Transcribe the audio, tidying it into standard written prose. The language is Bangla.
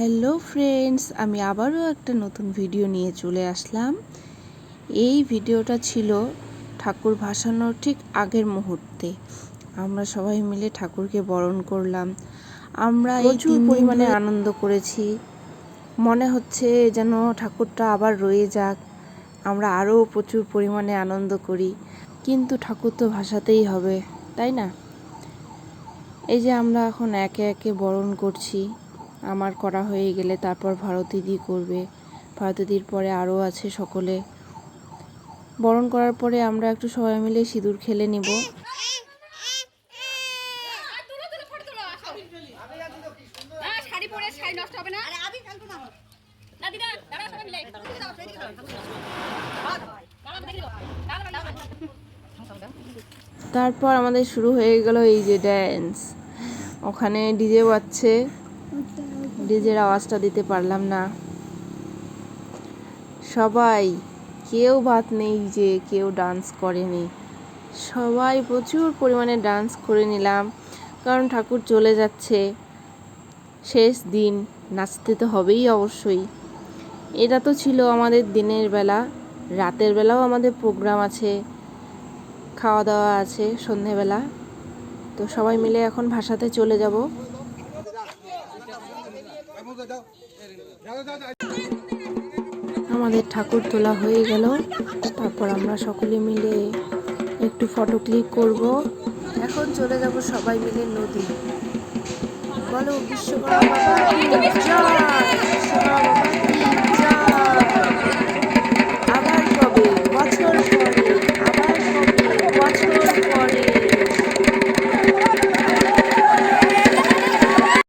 হ্যালো ফ্রেন্ডস, আমি আবারও একটা নতুন ভিডিও নিয়ে চলে আসলাম। এই ভিডিওটা ছিল ঠাকুর ভাসানোর ঠিক আগের মুহূর্তে। আমরা সবাই মিলে ঠাকুরকে বরণ করলাম। আমরা প্রচুর পরিমাণে আনন্দ করেছি। মনে হচ্ছে যেন ঠাকুরটা আবার রয়ে যাক, আমরা আরও প্রচুর পরিমাণে আনন্দ করি। কিন্তু ঠাকুর তো ভাসাতেই হবে, তাই না? এই যে আমরা এখন একে একে বরণ করছি। আমার করা হয়ে গেলে তারপর ভারতীদি করবে। ভারতীদির পরে আরও আছে সকলে। বরণ করার পরে আমরা একটু সবাই মিলে সিঁদুর খেলে নিব। তারপর আমাদের শুরু হয়ে গেল এই যে ড্যান্স। ওখানে ডিজে বাজছে, ডিজের আওয়াজটা দিতে পারলাম না। সবাই, কেউ বাদ নেই যে কেউ ডান্স করেনি। সবাই প্রচুর পরিমাণে ডান্স করে নিলাম, কারণ ঠাকুর চলে যাচ্ছে, শেষ দিন, নাচতে তো হবেই অবশ্যই। এটা তো ছিল আমাদের দিনের বেলা। রাতের বেলাও আমাদের প্রোগ্রাম আছে, খাওয়া দাওয়া আছে সন্ধেবেলা। তো সবাই মিলে এখন ভাসাতে চলে যাব। আমাদের ঠাকুর তোলা হয়ে গেল। তারপর আমরা সকলে মিলে একটু ফটো ক্লিক করব। এখন চলে যাব সবাই মিলে নদী। বলো বিশ্বকর্মা বাবা কি জয়, বিশ্বকর্মা বাবা।